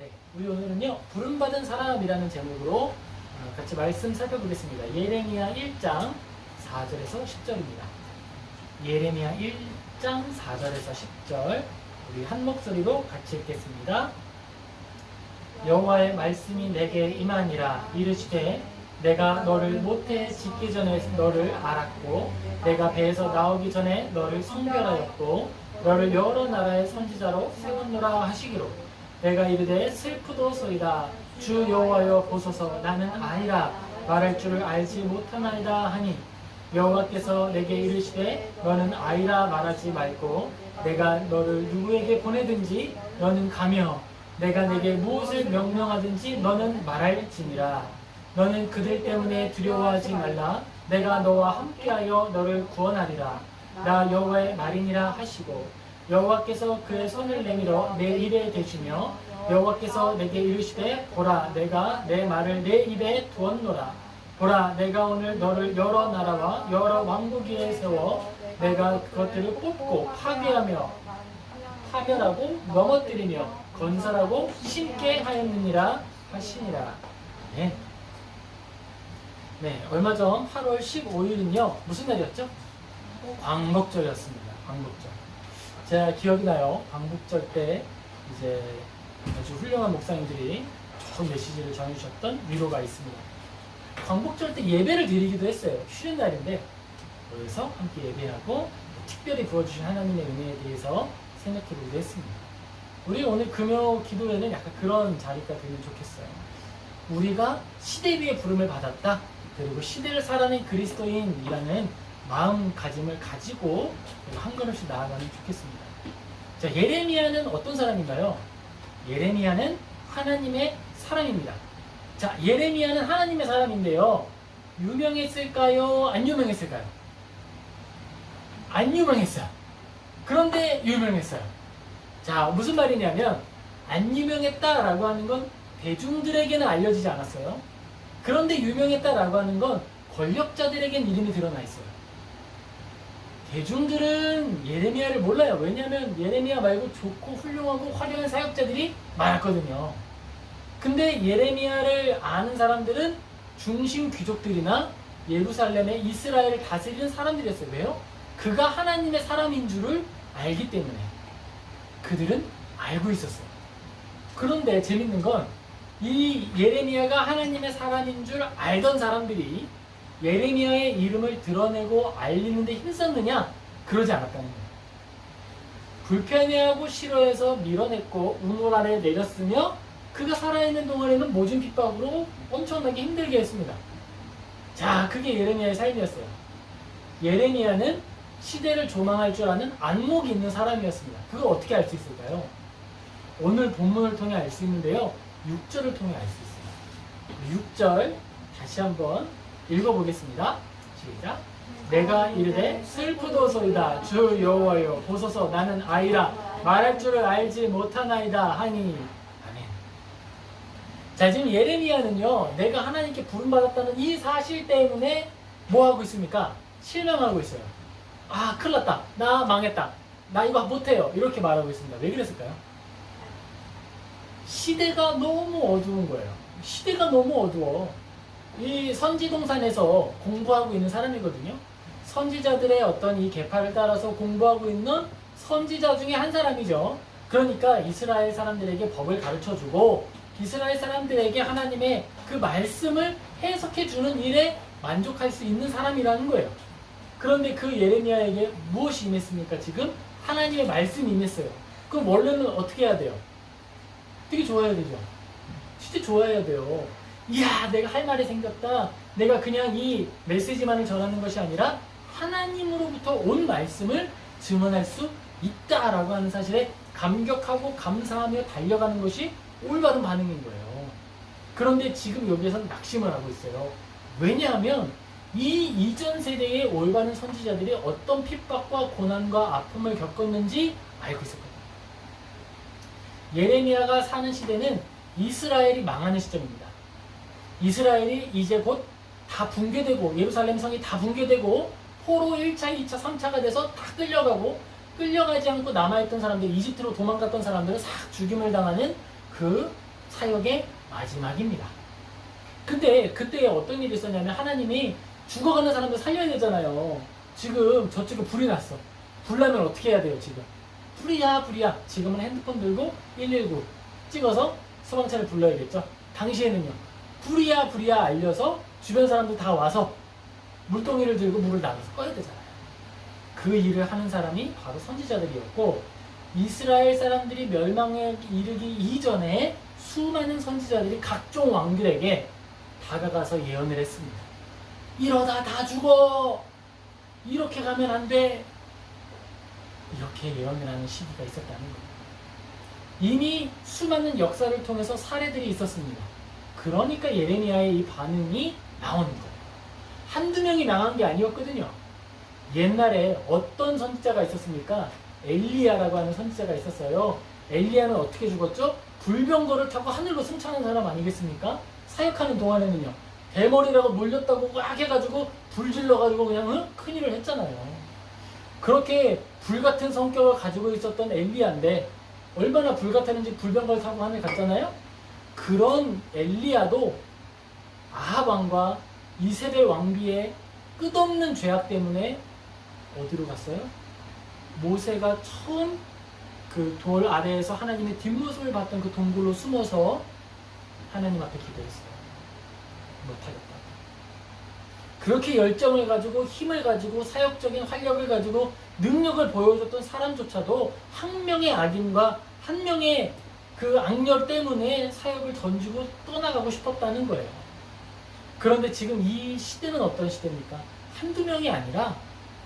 네, 우리 오늘은요 부름받은 사람이라는 제목으로 같이 말씀 살펴보겠습니다. 예레미야 1장 4절에서 10절입니다. 예레미야 1장 4절에서 10절 우리 한 목소리로 같이 읽겠습니다. 여호와의 말씀이 내게 임하니라. 이르시되 내가 너를 모태 짓기 전에 너를 알았고 내가 배에서 나오기 전에 너를 성별하였고 너를 여러 나라의 선지자로 세웠노라 하시기로 내가 이르되 슬프도소이다. 주 여호와여 보소서 나는 아니라 말할 줄을 알지 못하나이다 하니 여호와께서 내게 이르시되 너는 아이라 말하지 말고 내가 너를 누구에게 보내든지 너는 가며 내가 내게 무엇을 명령하든지 너는 말할지니라. 너는 그들 때문에 두려워하지 말라. 내가 너와 함께하여 너를 구원하리라. 나 여호와의 말이니라 하시고 여호와께서 그의 손을 내밀어 내 입에 대시며 여호와께서 내게 이르시되 보라 내가 내 말을 내 입에 두었노라. 보라 내가 오늘 너를 여러 나라와 여러 왕국 위에 세워 내가 그것들을 뽑고 파멸하고 넘어뜨리며 건설하고 심게 하였느니라 하시니라. 네, 얼마 전 8월 15일은요 무슨 날이었죠? 광복절이었습니다. 광복절. 제가 기억이 나요. 광복절 때 이제 아주 훌륭한 목사님들이 좋은 메시지를 전해주셨던 위로가 있습니다. 광복절 때 예배를 드리기도 했어요. 쉬는 날인데 그래서 함께 예배하고 특별히 부어주신 하나님의 은혜에 대해서 생각해보기도 했습니다. 우리 오늘 금요 기도회는 약간 그런 자리가 되면 좋겠어요. 우리가 시대 위에 부름을 받았다. 그리고 시대를 살아낸 그리스도인이라는 마음가짐을 가지고 한 걸음씩 나아가면 좋겠습니다. 자, 예레미야는 어떤 사람인가요? 예레미야는 하나님의 사람입니다. 자, 예레미야는 하나님의 사람인데요. 유명했을까요? 안 유명했을까요? 안 유명했어요. 그런데 유명했어요. 자, 무슨 말이냐면 안 유명했다라고 하는 건 대중들에게는 알려지지 않았어요. 그런데 유명했다라고 하는 건 권력자들에겐 이름이 드러나 있어요. 대중들은 예레미야를 몰라요. 왜냐하면 예레미야 말고 좋고 훌륭하고 화려한 사역자들이 많았거든요. 근데 예레미야를 아는 사람들은 중심 귀족들이나 예루살렘의 이스라엘을 다스리는 사람들이었어요. 왜요? 그가 하나님의 사람인 줄을 알기 때문에 그들은 알고 있었어요. 그런데 재밌는 건 이 예레미야가 하나님의 사람인 줄 알던 사람들이 예레미야의 이름을 드러내고 알리는데 힘썼느냐? 그러지 않았다는 거예요. 불편해하고 싫어해서 밀어냈고 우물 아래에 내렸으며 그가 살아있는 동안에는 모진 핍박으로 엄청나게 힘들게 했습니다. 자, 그게 예레미야의 삶이었어요. 예레미야는 시대를 조망할 줄 아는 안목이 있는 사람이었습니다. 그걸 어떻게 알 수 있을까요? 오늘 본문을 통해 알 수 있는데요. 6절을 통해 알 수 있어요. 6절 다시 한번 읽어보겠습니다. 시작. 내가 이르되 슬프도소이다. 주 여호와여 보소서 나는 아이라 말할 줄을 알지 못하나이다 하니. 아멘. 자, 지금 예레미야는요 내가 하나님께 부름받았다는 이 사실 때문에 뭐하고 있습니까? 실망하고 있어요. 아, 큰일 났다. 나 망했다. 나 이거 못해요. 이렇게 말하고 있습니다. 왜 그랬을까요? 시대가 너무 어두운 거예요. 시대가 너무 어두워. 이 선지동산에서 공부하고 있는 사람이거든요. 선지자들의 어떤 이 계파를 따라서 공부하고 있는 선지자 중에 한 사람이죠. 그러니까 이스라엘 사람들에게 법을 가르쳐주고 이스라엘 사람들에게 하나님의 그 말씀을 해석해주는 일에 만족할 수 있는 사람이라는 거예요. 그런데 그 예레미야에게 무엇이 임했습니까? 지금 하나님의 말씀이 임했어요. 그럼 원래는 어떻게 해야 돼요? 되게 좋아해야 되죠. 진짜 좋아해야 돼요. 이야, 내가 할 말이 생겼다. 내가 그냥 이 메시지만을 전하는 것이 아니라 하나님으로부터 온 말씀을 증언할 수 있다라고 하는 사실에 감격하고 감사하며 달려가는 것이 올바른 반응인 거예요. 그런데 지금 여기에서는 낙심을 하고 있어요. 왜냐하면 이 이전 세대의 올바른 선지자들이 어떤 핍박과 고난과 아픔을 겪었는지 알고 있었거든요. 예레미야가 사는 시대는 이스라엘이 망하는 시점입니다. 이스라엘이 이제 곧 다 붕괴되고 예루살렘 성이 다 붕괴되고 포로 1차, 2차, 3차가 돼서 다 끌려가고 끌려가지 않고 남아있던 사람들, 이집트로 도망갔던 사람들은 싹 죽임을 당하는 그 사역의 마지막입니다. 근데 그때 어떤 일이 있었냐면 하나님이 죽어가는 사람들 살려야 되잖아요. 지금 저쪽에 불이 났어. 불 나면 어떻게 해야 돼요 지금? 불이야. 지금은 핸드폰 들고 119 찍어서 소방차를 불러야겠죠. 당시에는요. 불이야 알려서 주변 사람들 다 와서 물동이를 들고 물을 나눠서 꺼야 되잖아요. 그 일을 하는 사람이 바로 선지자들이었고, 이스라엘 사람들이 멸망에 이르기 이전에 수많은 선지자들이 각종 왕들에게 다가가서 예언을 했습니다. 이러다 다 죽어. 이렇게 가면 안 돼. 이렇게 예언을 하는 시기가 있었다는 겁니다. 이미 수많은 역사를 통해서 사례들이 있었습니다. 그러니까 예레미야의 이 반응이 나오는 거예요. 한두 명이 나간 게 아니었거든요. 옛날에 어떤 선지자가 있었습니까? 엘리야라고 하는 선지자가 있었어요. 엘리야는 어떻게 죽었죠? 불병거를 타고 하늘로 승천한 사람 아니겠습니까? 사역하는 동안에는요. 대머리라고 놀렸다고 막 해가지고 불 질러가지고 그냥 큰일을 했잖아요. 그렇게 불같은 성격을 가지고 있었던 엘리야인데 얼마나 불같았는지 불병거를 타고 하늘 갔잖아요. 그런 엘리야도 아합 왕과 이세벨 왕비의 끝없는 죄악 때문에 어디로 갔어요? 모세가 처음 그 돌 아래에서 하나님의 뒷모습을 봤던 그 동굴로 숨어서 하나님 앞에 기도했어요. 못하겠다. 그렇게 열정을 가지고 힘을 가지고 사역적인 활력을 가지고 능력을 보여줬던 사람조차도 한 명의 악인과 한 명의 그 악녀 때문에 사역을 던지고 떠나가고 싶었다는 거예요. 그런데 지금 이 시대는 어떤 시대입니까? 한두 명이 아니라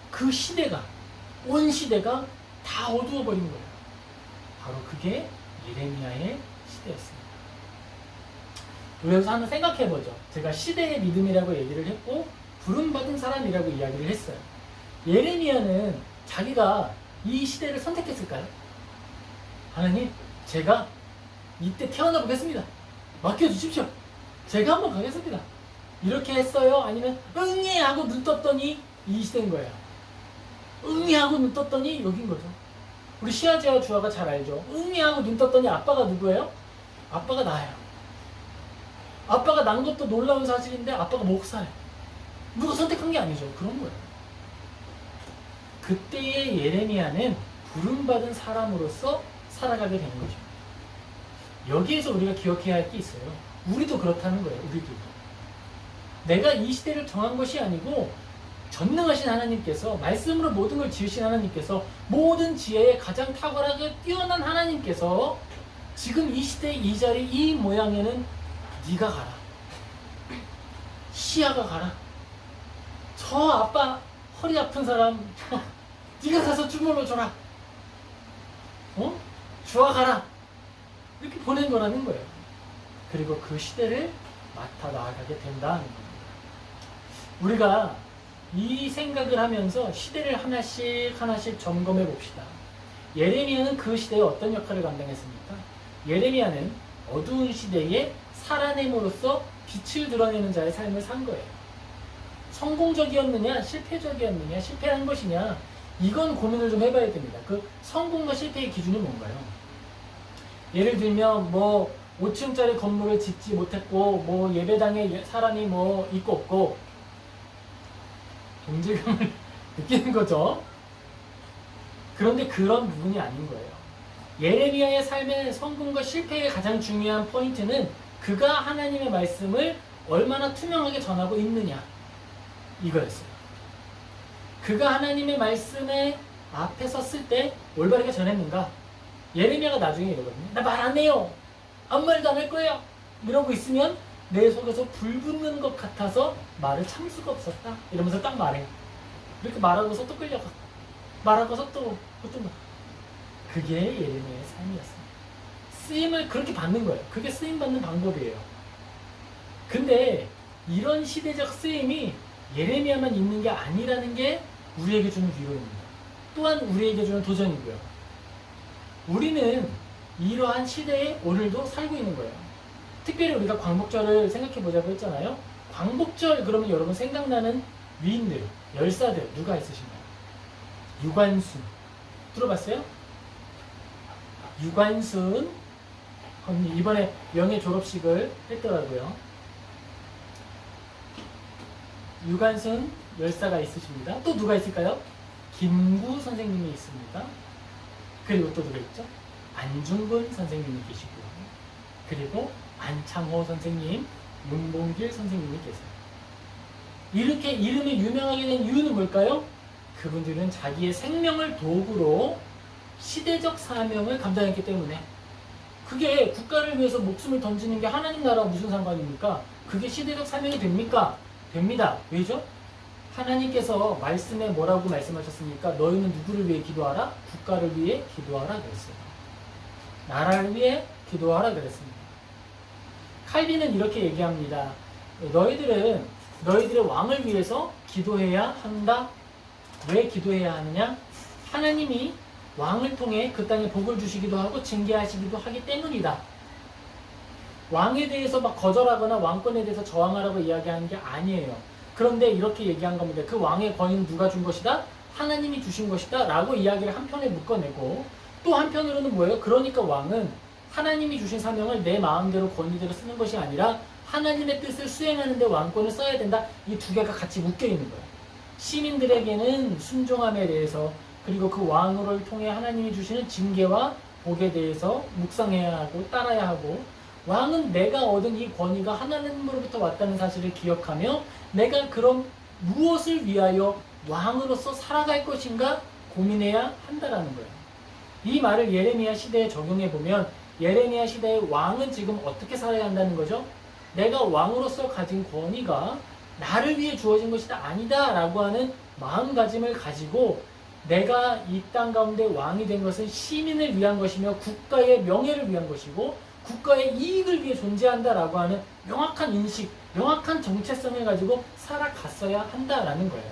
그 시대가, 온 시대가 다 어두워버린 거예요. 바로 그게 예레미야의 시대였습니다. 그래서 한번 생각해보죠. 제가 시대의 믿음이라고 얘기를 했고 부름받은 사람이라고 이야기를 했어요. 예레미야는 자기가 이 시대를 선택했을까요? 하나님, 제가 이때 태어나 보겠습니다. 맡겨주십시오. 제가 한번 가겠습니다. 이렇게 했어요? 아니면 응애 하고 눈 떴더니 이 시대인 거예요. 응애 하고 눈 떴더니 여긴 거죠. 우리 시아제와 주아가 잘 알죠. 응애 하고 눈 떴더니 아빠가 누구예요? 아빠가 나예요. 아빠가 난 것도 놀라운 사실인데 아빠가 목사예요. 누가 선택한 게 아니죠. 그런 거예요. 그때의 예레미야는 부름받은 사람으로서 살아가게 된 거죠. 여기에서 우리가 기억해야 할 게 있어요. 우리도 그렇다는 거예요. 우리들도. 내가 이 시대를 정한 것이 아니고 전능하신 하나님께서, 말씀으로 모든 걸 지으신 하나님께서, 모든 지혜에 가장 탁월하게 뛰어난 하나님께서 지금 이 시대 이 자리 이 모양에는 네가 가라. 시아가 가라. 저 아빠 허리 아픈 사람 네가 가서 주물러 줘라. 주아 가라. 이렇게 보낸 거라는 거예요. 그리고 그 시대를 맡아 나아가게 된다는 겁니다. 우리가 이 생각을 하면서 시대를 하나씩 점검해 봅시다. 예레미야는 그 시대에 어떤 역할을 감당했습니까? 예레미야는 어두운 시대에 살아냄으로써 빛을 드러내는 자의 삶을 산 거예요. 성공적이었느냐, 실패적이었느냐, 실패한 것이냐, 이건 고민을 좀 해봐야 됩니다. 그 성공과 실패의 기준이 뭔가요? 예를 들면 5층짜리 건물을 짓지 못했고 예배당에 사람이 있고 없고 동질감을 느끼는 거죠. 그런데 그런 부분이 아닌 거예요. 예레미야의 삶의 성공과 실패의 가장 중요한 포인트는 그가 하나님의 말씀을 얼마나 투명하게 전하고 있느냐, 이거였어요. 그가 하나님의 말씀에 앞에 섰을 때 올바르게 전했는가? 예레미야가 나중에 이러거든요. 나 말 안 해요. 아무 말도 안 할 거예요. 이러고 있으면 내 속에서 불 붙는 것 같아서 말을 참 수가 없었다. 이러면서 딱 말해. 이렇게 말하고서 또 끌려가. 말하고서 또 그게 예레미야의 삶이었습니다. 쓰임을 그렇게 받는 거예요. 그게 쓰임 받는 방법이에요. 근데 이런 시대적 쓰임이 예레미야만 있는 게 아니라는 게 우리에게 주는 위로입니다. 또한 우리에게 주는 도전이고요. 우리는 이러한 시대에 오늘도 살고 있는 거예요. 특별히 우리가 광복절을 생각해 보자고 했잖아요. 광복절 그러면 여러분 생각나는 위인들, 열사들 누가 있으신가요? 유관순 들어봤어요? 유관순, 이번에 명예 졸업식을 했더라고요. 유관순 열사가 있으십니다. 또 누가 있을까요? 김구 선생님이 있습니다. 그리고 또 누가 있죠? 안중근 선생님이 계시고요. 그리고 안창호 선생님, 윤봉길 선생님이 계세요. 이렇게 이름이 유명하게 된 이유는 뭘까요? 그분들은 자기의 생명을 도구로 시대적 사명을 감당했기 때문에. 그게 국가를 위해서 목숨을 던지는 게 하나님 나라와 무슨 상관입니까? 그게 시대적 사명이 됩니까? 됩니다. 왜죠? 하나님께서 말씀에 뭐라고 말씀하셨습니까? 너희는 누구를 위해 기도하라? 국가를 위해 기도하라 그랬어요. 나라를 위해 기도하라 그랬습니다. 칼빈은 이렇게 얘기합니다. 너희들은 너희들의 왕을 위해서 기도해야 한다. 왜 기도해야 하느냐? 하나님이 왕을 통해 그 땅에 복을 주시기도 하고 징계하시기도 하기 때문이다. 왕에 대해서 막 거절하거나 왕권에 대해서 저항하라고 이야기하는 게 아니에요. 그런데 이렇게 얘기한 겁니다. 그 왕의 권위는 누가 준 것이다? 하나님이 주신 것이다 라고 이야기를 한편에 묶어내고, 또 한편으로는 뭐예요? 그러니까 왕은 하나님이 주신 사명을 내 마음대로 권위대로 쓰는 것이 아니라 하나님의 뜻을 수행하는 데 왕권을 써야 된다. 이 두 개가 같이 묶여 있는 거예요. 시민들에게는 순종함에 대해서, 그리고 그 왕을 통해 하나님이 주시는 징계와 복에 대해서 묵상해야 하고 따라야 하고, 왕은 내가 얻은 이 권위가 하나님으로부터 왔다는 사실을 기억하며 내가 그럼 무엇을 위하여 왕으로서 살아갈 것인가 고민해야 한다라는 거예요. 이 말을 예레미야 시대에 적용해 보면 예레미야 시대의 왕은 지금 어떻게 살아야 한다는 거죠? 내가 왕으로서 가진 권위가 나를 위해 주어진 것이다 아니다 라고 하는 마음가짐을 가지고, 내가 이 땅 가운데 왕이 된 것은 시민을 위한 것이며 국가의 명예를 위한 것이고 국가의 이익을 위해 존재한다라고 하는 명확한 인식, 명확한 정체성을 가지고 살아갔어야 한다라는 거예요.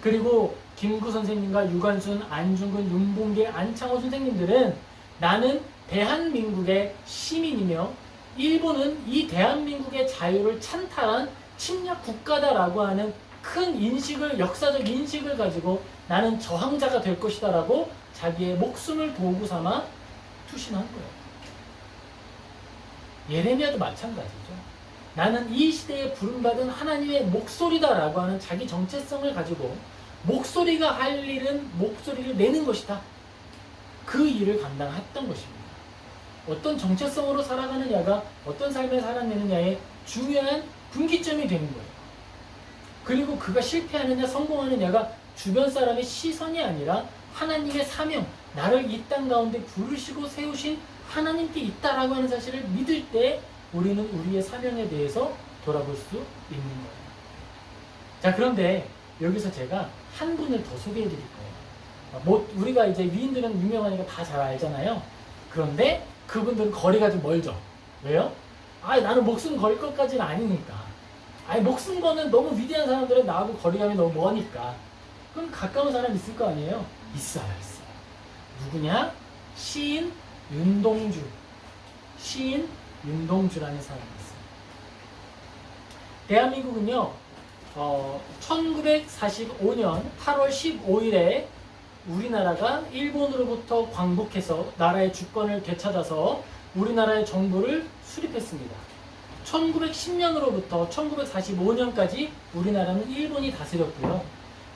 그리고 김구 선생님과 유관순, 안중근, 윤봉길, 안창호 선생님들은 나는 대한민국의 시민이며 일본은 이 대한민국의 자유를 찬탈한 침략 국가다라고 하는 큰 인식을, 역사적 인식을 가지고 나는 저항자가 될 것이다 라고 자기의 목숨을 도구 삼아 투신한 거예요. 예레미야도 마찬가지죠. 나는 이 시대에 부름받은 하나님의 목소리다 라고 하는 자기 정체성을 가지고 목소리가 할 일은 목소리를 내는 것이다. 그 일을 감당했던 것입니다. 어떤 정체성으로 살아가느냐가 어떤 삶을 살아내느냐의 중요한 분기점이 되는 거예요. 그리고 그가 실패하느냐 성공하느냐가 주변 사람의 시선이 아니라 하나님의 사명, 나를 이 땅 가운데 부르시고 세우신 하나님께 있다라고 하는 사실을 믿을 때 우리는 우리의 사명에 대해서 돌아볼 수 있는 거예요. 자, 그런데 여기서 제가 한 분을 더 소개해 드릴 거예요. 뭐 우리가 이제 위인들은 유명하니까 다 잘 알잖아요. 그런데 그분들은 거리가 좀 멀죠. 왜요? 나는 목숨 걸 것까지는 아니니까. 목숨 거는 너무 위대한 사람들은 나하고 거리감이 너무 머니까. 그럼 가까운 사람 있을 거 아니에요? 있어요. 누구냐? 시인 윤동주. 시인 윤동주라는 사람이 있어요. 대한민국은요, 1945년 8월 15일에 우리나라가 일본으로부터 광복해서 나라의 주권을 되찾아서 우리나라의 정부를 수립했습니다. 1910년으로부터 1945년까지 우리나라는 일본이 다스렸고요.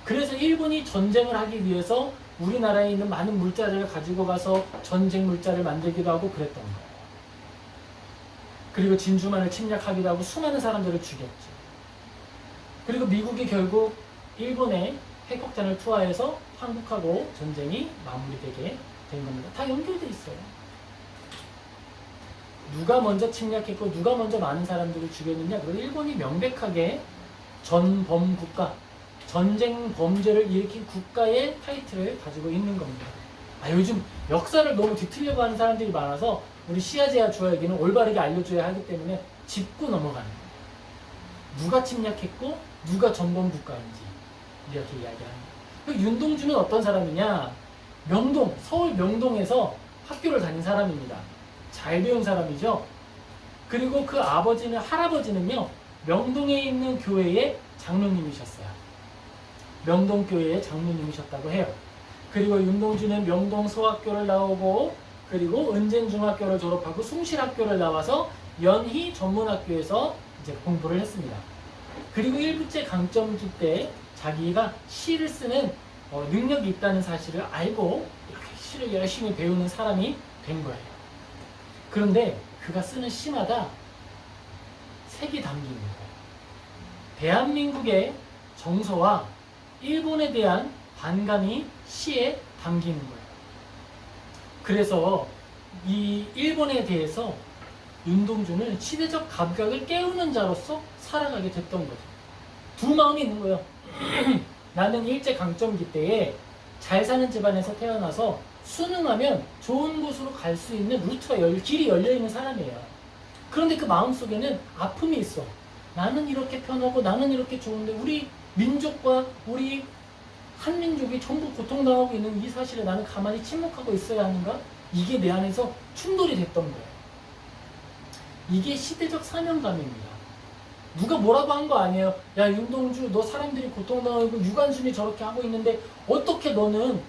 그래서 일본이 전쟁을 하기 위해서 우리나라에 있는 많은 물자를 가지고 가서 전쟁 물자를 만들기도 하고 그랬던 거예요. 그리고 진주만을 침략하기도 하고 수많은 사람들을 죽였죠. 그리고 미국이 결국 일본의 핵폭탄을 투하해서 한국하고 전쟁이 마무리되게 된 겁니다. 다 연결돼 있어요. 누가 먼저 침략했고 누가 먼저 많은 사람들을 죽였느냐? 그리고 일본이 명백하게 전범국가, 전쟁 범죄를 일으킨 국가의 타이틀을 가지고 있는 겁니다. 요즘 역사를 너무 뒤틀려고 하는 사람들이 많아서 우리 시아제아 주아에게는 올바르게 알려줘야 하기 때문에 짚고 넘어가는 거예요. 누가 침략했고 누가 전범국가인지 이렇게 이야기합니다. 윤동주는 어떤 사람이냐? 명동, 서울 명동에서 학교를 다닌 사람입니다. 잘 배운 사람이죠. 그리고 그 할아버지는요, 명동에 있는 교회의 장로님이셨어요. 명동교회의 장로님이셨다고 해요. 그리고 윤동주는 명동 소학교를 나오고 그리고 은진중학교를 졸업하고 숭실학교를 나와서 연희 전문학교에서 이제 공부를 했습니다. 그리고 일부째 강점기 때 자기가 시를 쓰는 능력이 있다는 사실을 알고 이렇게 시를 열심히 배우는 사람이 된 거예요. 그런데 그가 쓰는 시마다 색이 담긴 거예요. 대한민국의 정서와 일본에 대한 반감이 시에 담기는 거예요. 그래서 이 일본에 대해서 윤동주는 시대적 감각을 깨우는 자로서 살아가게 됐던 거죠. 두 마음이 있는 거예요. 나는 일제강점기 때에 잘 사는 집안에서 태어나서 수능하면 좋은 곳으로 갈 수 있는 루트가 길이 열려있는 사람이에요. 그런데 그 마음속에는 아픔이 있어. 나는 이렇게 편하고 나는 이렇게 좋은데 우리 민족과 우리 한민족이 전부 고통당하고 있는 이 사실에 나는 가만히 침묵하고 있어야 하는가? 이게 내 안에서 충돌이 됐던 거예요. 이게 시대적 사명감입니다. 누가 뭐라고 한 거 아니에요. 야, 윤동주, 너 사람들이 고통당하고 유관순이 저렇게 하고 있는데 어떻게 너는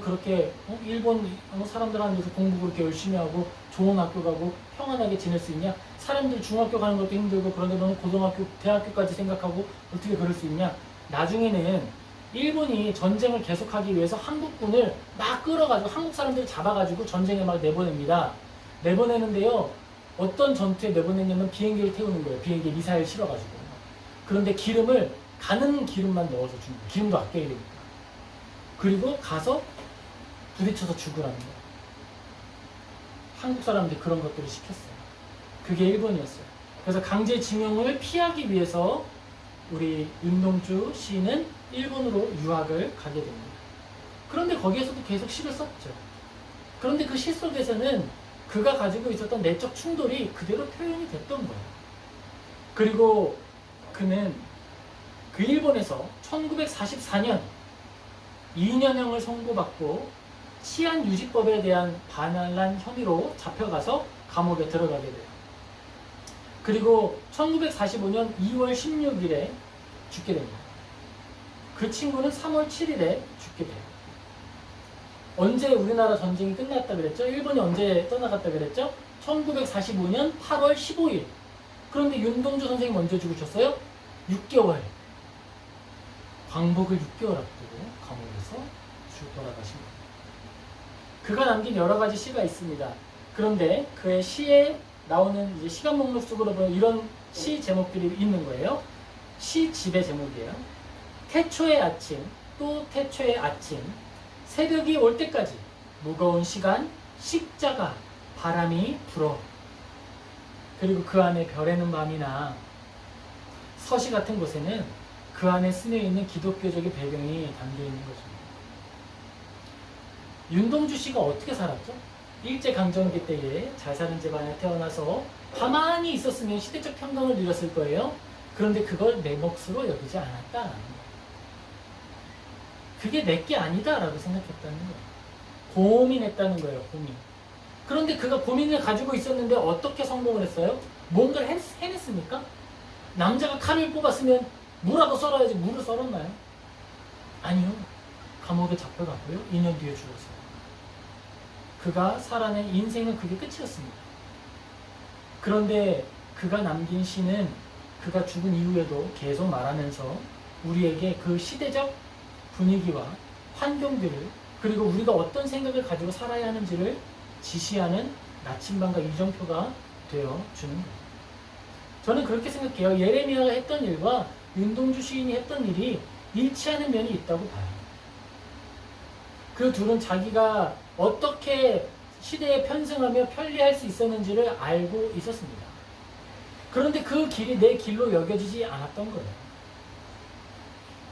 그렇게 일본 사람들한테서 공부 그렇게 열심히 하고 좋은 학교 가고 평안하게 지낼 수 있냐? 사람들 중학교 가는 것도 힘들고 그런데 너는 고등학교, 대학교까지 생각하고 어떻게 그럴 수 있냐? 나중에는 일본이 전쟁을 계속하기 위해서 한국군을 막 끌어가지고 한국 사람들을 잡아가지고 전쟁에 막 내보냅니다. 내보내는데요. 어떤 전투에 내보냈냐면 비행기를 태우는 거예요. 비행기에 미사일 실어가지고. 그런데 기름을 가는 기름만 넣어서 주는 거예요. 기름도 아껴야 되니까. 그리고 가서 부딪혀서 죽으라는 거예요. 한국 사람들이 그런 것들을 시켰어요. 그게 일본이었어요. 그래서 강제징용을 피하기 위해서 우리 윤동주 시인은 일본으로 유학을 가게 됩니다. 그런데 거기에서도 계속 시를 썼죠. 그런데 그 시 속에서는 그가 가지고 있었던 내적 충돌이 그대로 표현이 됐던 거예요. 그리고 그는 그 일본에서 1944년 2년형을 선고받고 치안유지법에 대한 반환란 혐의로 잡혀가서 감옥에 들어가게 돼요. 그리고 1945년 2월 16일에 죽게 됩니다. 그 친구는 3월 7일에 죽게 돼요. 언제 우리나라 전쟁이 끝났다 그랬죠? 일본이 언제 떠나갔다 그랬죠? 1945년 8월 15일. 그런데 윤동주 선생님 언제 죽으셨어요? 6개월. 광복을 6개월 앞두고 감옥에서 돌아가신 겁니다. 그가 남긴 여러 가지 시가 있습니다. 그런데 그의 시에 나오는 이제 시간 목록 속으로 보면 이런 시 제목들이 있는 거예요. 시 집의 제목이에요. 태초의 아침, 또 태초의 아침, 새벽이 올 때까지 무거운 시간, 식자가 바람이 불어. 그리고 그 안에 별에는 밤이나 서시 같은 곳에는 그 안에 스며 있는 기독교적인 배경이 담겨 있는 거죠. 윤동주 씨가 어떻게 살았죠? 일제강점기 때에 잘 사는 집안에 태어나서 가만히 있었으면 시대적 평등을 누렸을 거예요. 그런데 그걸 내 몫으로 여기지 않았다. 그게 내게 아니다라고 생각했다는 거예요. 고민했다는 거예요. 고민. 그런데 그가 고민을 가지고 있었는데 어떻게 성공을 했어요? 뭔가를 해냈습니까? 남자가 칼을 뽑았으면 무라도 썰어야지 무를 썰었나요? 아니요. 감옥에 잡혀갔고요. 2년 뒤에 죽었어요. 그가 살아낸 인생은 그게 끝이었습니다. 그런데 그가 남긴 시는 그가 죽은 이후에도 계속 말하면서 우리에게 그 시대적 분위기와 환경들을 그리고 우리가 어떤 생각을 가지고 살아야 하는지를 지시하는 나침반과 이정표가 되어 주는 거예요. 저는 그렇게 생각해요. 예레미야가 했던 일과 윤동주 시인이 했던 일이 일치하는 면이 있다고 봐요. 그 둘은 자기가 어떻게 시대에 편승하며 편리할 수 있었는지를 알고 있었습니다. 그런데 그 길이 내 길로 여겨지지 않았던 거예요.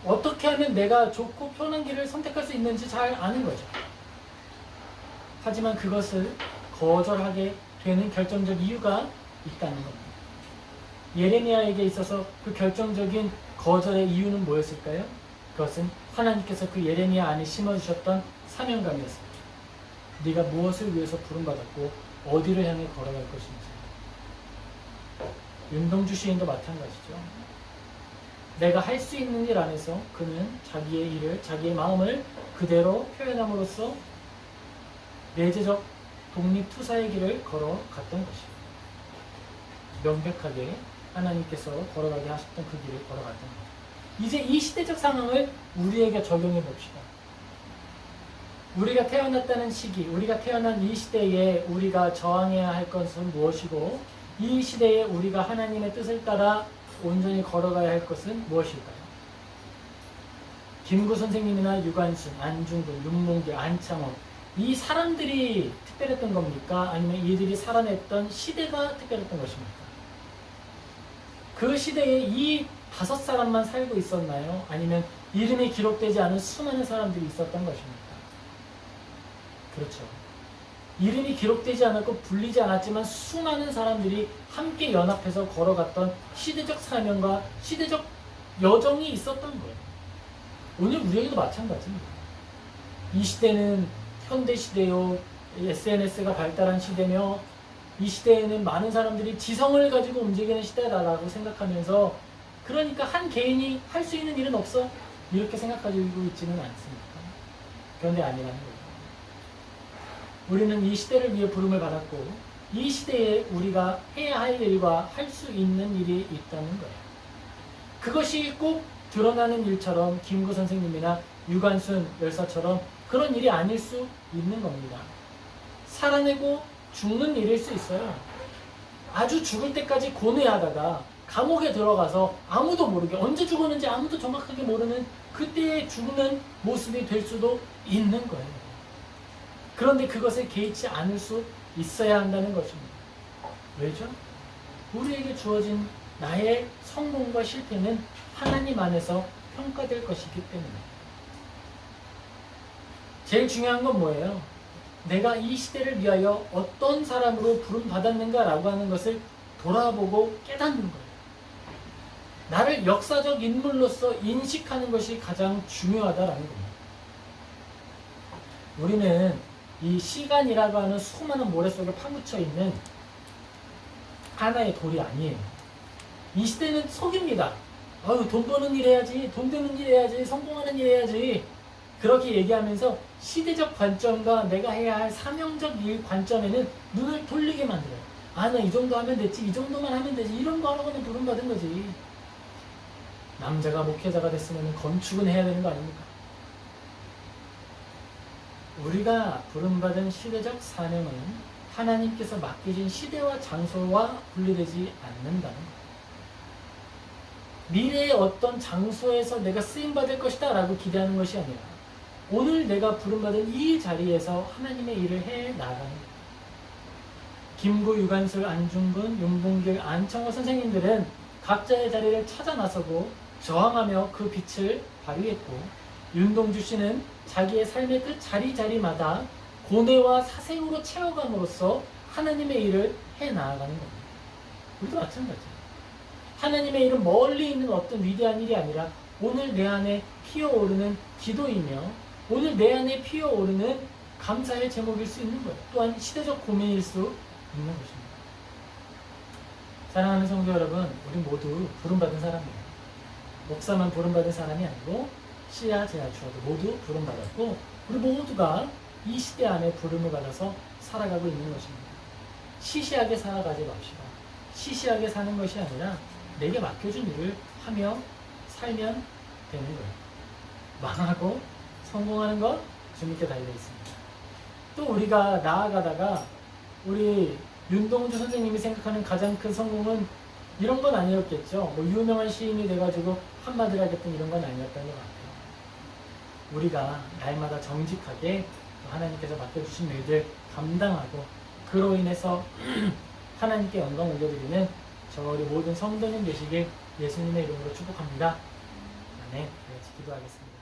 어떻게 하면 내가 좋고 편한 길을 선택할 수 있는지 잘 아는 거죠. 하지만 그것을 거절하게 되는 결정적 이유가 있다는 겁니다. 예레미야에게 있어서 그 결정적인 거절의 이유는 뭐였을까요? 그것은 하나님께서 그 예레미야 안에 심어주셨던 사명감이었습니다. 네가 무엇을 위해서 부름받았고 어디를 향해 걸어갈 것인지. 윤동주 시인도 마찬가지죠. 내가 할 수 있는 일 안에서 그는 자기의 일을, 자기의 마음을 그대로 표현함으로써 내재적 독립투사의 길을 걸어갔던 것이에요. 명백하게 하나님께서 걸어가게 하셨던 그 길을 걸어갔던 거죠. 이제 이 시대적 상황을 우리에게 적용해 봅시다. 우리가 태어났다는 시기, 우리가 태어난 이 시대에 우리가 저항해야 할 것은 무엇이고, 이 시대에 우리가 하나님의 뜻을 따라 온전히 걸어가야 할 것은 무엇일까요? 김구 선생님이나 유관순, 안중근, 윤몽길, 안창호, 이 사람들이 특별했던 겁니까? 아니면 이들이 살아냈던 시대가 특별했던 것입니까? 그 시대에 이 5사람만 살고 있었나요? 아니면 이름이 기록되지 않은 수많은 사람들이 있었던 것입니까? 그렇죠. 이름이 기록되지 않았고 불리지 않았지만 수많은 사람들이 함께 연합해서 걸어갔던 시대적 사명과 시대적 여정이 있었던 거예요. 오늘 우리에게도 마찬가지입니다. 이 시대는 현대 시대요, SNS가 발달한 시대며, 이 시대에는 많은 사람들이 지성을 가지고 움직이는 시대다라고 생각하면서, 그러니까 한 개인이 할 수 있는 일은 없어, 이렇게 생각하고 있지는 않습니까? 그런데 아니라는 거예요. 우리는 이 시대를 위해 부름을 받았고, 이 시대에 우리가 해야 할 일과 할 수 있는 일이 있다는 거예요. 그것이 꼭 드러나는 일처럼 김구 선생님이나 유관순 열사처럼 그런 일이 아닐 수 있는 겁니다. 살아내고 죽는 일일 수 있어요. 아주 죽을 때까지 고뇌하다가 감옥에 들어가서 아무도 모르게, 언제 죽었는지 아무도 정확하게 모르는 그때의 죽는 모습이 될 수도 있는 거예요. 그런데 그것에 개의치 않을 수 있어야 한다는 것입니다. 왜죠? 우리에게 주어진 나의 성공과 실패는 하나님 안에서 평가될 것이기 때문에. 제일 중요한 건 뭐예요? 내가 이 시대를 위하여 어떤 사람으로 부름받았는가라고 하는 것을 돌아보고 깨닫는 거예요. 나를 역사적 인물로서 인식하는 것이 가장 중요하다라는 겁니다. 우리는 이 시간이라고 하는 수많은 모래 속에 파묻혀 있는 하나의 돌이 아니에요. 이 시대는 속입니다. 아유, 돈 버는 일 해야지, 돈 되는 일 해야지, 성공하는 일 해야지, 그렇게 얘기하면서 시대적 관점과 내가 해야 할 사명적 일 관점에는 눈을 돌리게 만들어요. 아, 나 이 정도 하면 됐지, 이 정도만 하면 되지, 이런 거 하라고는 부름받은 거지. 남자가 목회자가 됐으면 건축은 해야 되는 거 아닙니까? 우리가 부름받은 시대적 사명은 하나님께서 맡기신 시대와 장소와 분리되지 않는다는 거예요. 미래의 어떤 장소에서 내가 쓰임받을 것이다 라고 기대하는 것이 아니라, 오늘 내가 부름받은 이 자리에서 하나님의 일을 해 나가는 거예요. 김구, 유관술, 안중근, 윤봉길, 안창호 선생님들은 각자의 자리를 찾아 나서고 저항하며 그 빛을 발휘했고, 윤동주 씨는 자기의 삶의 그 자리자리마다 고뇌와 사생으로 채워감으로써 하나님의 일을 해 나아가는 겁니다. 우리도 마찬가지예요. 하나님의 일은 멀리 있는 어떤 위대한 일이 아니라 오늘 내 안에 피어오르는 기도이며, 오늘 내 안에 피어오르는 감사의 제목일 수 있는 거예요. 또한 시대적 고민일 수 있는 것입니다. 사랑하는 성도 여러분, 우리 모두 부름받은 사람이에요. 목사만 부름받은 사람이 아니고 씨야 제야 주어도 모두 부름받았고, 우리 모두가 이 시대 안에 부름을 받아서 살아가고 있는 것입니다. 시시하게 살아가지 맙시다. 시시하게 사는 것이 아니라 내게 맡겨준 일을 하며 살면 되는 거예요. 망하고 성공하는 것 주님께 달려 있습니다. 또 우리가 나아가다가 우리 윤동주 선생님이 생각하는 가장 큰 성공은 이런 건 아니었겠죠. 뭐 유명한 시인이 돼가지고 한마디를 하겠던 이런 건 아니었던 것 같아요. 우리가 날마다 정직하게 하나님께서 맡겨주신 일들 감당하고, 그로 인해서 하나님께 영광 올려드리는 저 우리 모든 성도님 되시길 예수님의 이름으로 축복합니다. 아멘. 네, 기도하겠습니다.